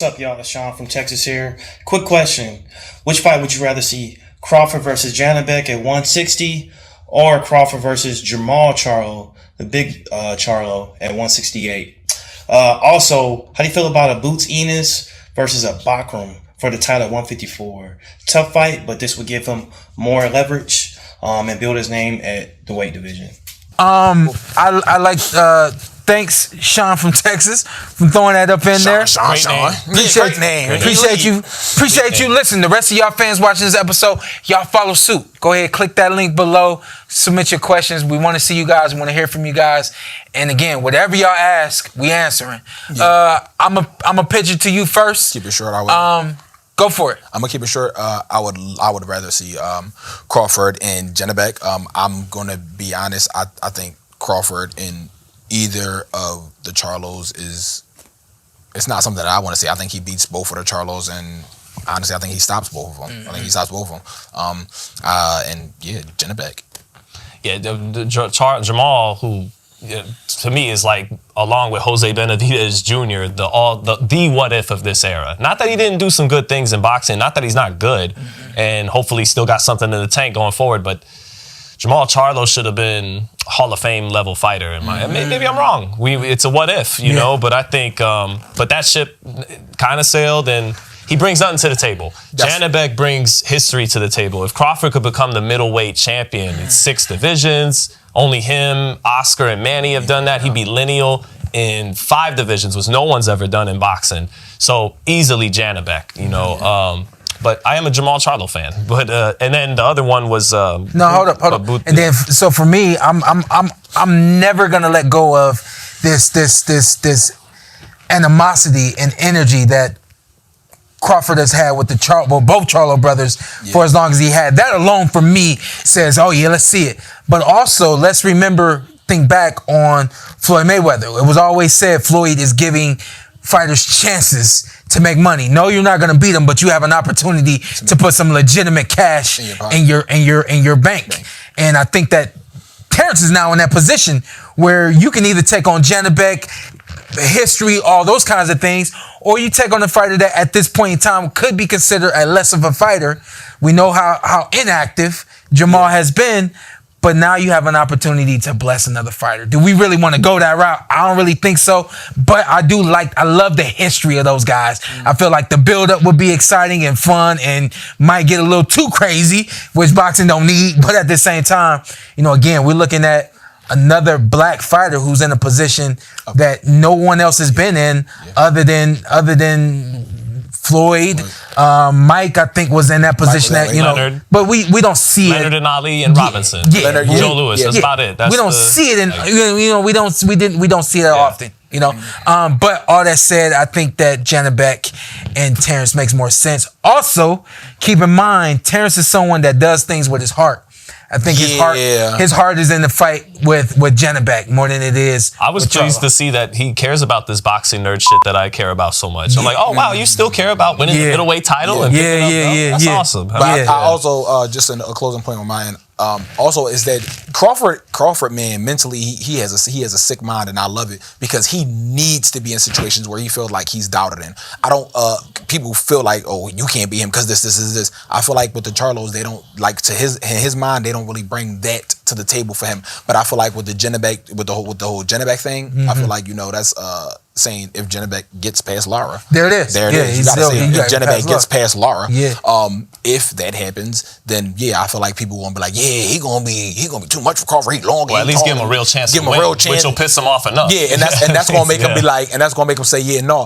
What's up, y'all? It's Sean from Texas here. Quick question. Which fight would you rather see? Crawford versus Janabek at 160 or Crawford versus Jamal Charlo, the big Charlo, at 168? Also, how do you feel about a Boots Enos versus a Bakram for the title at 154? Tough fight, but this would give him more leverage and build his name at the weight division. I like thanks Sean from Texas for throwing that up in there. Sean. Appreciate name. Appreciate you. Listen, the rest of y'all fans watching this episode, y'all follow suit. Go ahead, click that link below. Submit your questions. We want to see you guys. We want to hear from you guys. And again, whatever y'all ask, we answering. Yeah. I'm a pitch it to you first. Keep it short. I would. Go for it. I'm gonna keep it short. I would rather see Crawford and Janabek. I'm gonna be honest. I think Crawford in either of the Charlos it's not something that I want to see. I think he beats both of the Charlos, and honestly, I think he stops both of them. Mm-hmm. I think he stops both of them. And yeah, Janabek. Yeah, Jamal, who to me is like, along with Jose Benavidez Jr., the what if of this era. Not that he didn't do some good things in boxing, not that he's not good, and hopefully still got something in the tank going forward, but Jamal Charlo should have been Hall of Fame level fighter. In my, maybe I'm wrong. It's a what if, you know, but I think, but that ship kind of sailed, and he brings nothing to the table. Janabek brings history to the table. If Crawford could become the middleweight champion, it's 6 divisions. Only him, Oscar, and Manny have done that. He'd be lineal in 5 divisions, which no one's ever done in boxing. So easily Janabek, you know. But I am a Jamal Charlo fan. But and then the other one was no, hold up. And then so for me, I'm never gonna let go of this animosity and energy that Crawford has had with both Charlo brothers for as long as he had. That alone for me says, oh yeah, let's see it. But also let's think back on Floyd Mayweather. It was always said Floyd is giving fighters chances to make money. No, you're not gonna beat him, but you have an opportunity to put some legitimate cash in your bank. And I think that Terrence is now in that position where you can either take on Janabek, history, all those kinds of things, or you take on a fighter that at this point in time could be considered a less of a fighter. We know how inactive Jamal has been, but now you have an opportunity to bless another fighter. Do we really want to go that route? I don't really think so, but I love the history of those guys. I feel like the build-up would be exciting and fun and might get a little too crazy, which boxing don't need, but at the same time, you know, again, we're looking at another black fighter who's in a position that no one else has been in other than Floyd. Mike, I think, was in that position that, you know, Leonard, but we don't see Leonard it. and Ali and Robinson. Leonard, Joe Louis. That's about it. We don't see it, we don't see it often. You know, but all that said, I think that Janabek and Terrence makes more sense. Also, keep in mind, Terrence is someone that does things with his heart. I think his heart is in the fight with Janabek more than it is. I was pleased to see that he cares about this boxing nerd shit that I care about so much. I'm like, oh wow, you still care about winning the middleweight title? And that's awesome. But I also, just a closing point on mine, also is that Crawford, man, mentally he has a sick mind, and I love it because he needs to be in situations where he feels like he's doubted in. I don't. People feel like, oh, you can't beat him because this. I feel like with the Charlos, they don't like in his mind, they don't really bring that to the table for him. But I feel like with the Janabek, with the whole Janabek thing, I feel like, you know, that's saying if Janabek gets past Lara. There it is. There it is. You gotta say if Janabek gets past Lara. Yeah. If that happens, then I feel like people won't be like, he gonna be too much for Crawford. He long. Well, at least give him a real chance. Which will piss him off enough. Yeah, and that's gonna make him be like, and that's gonna make him say, no.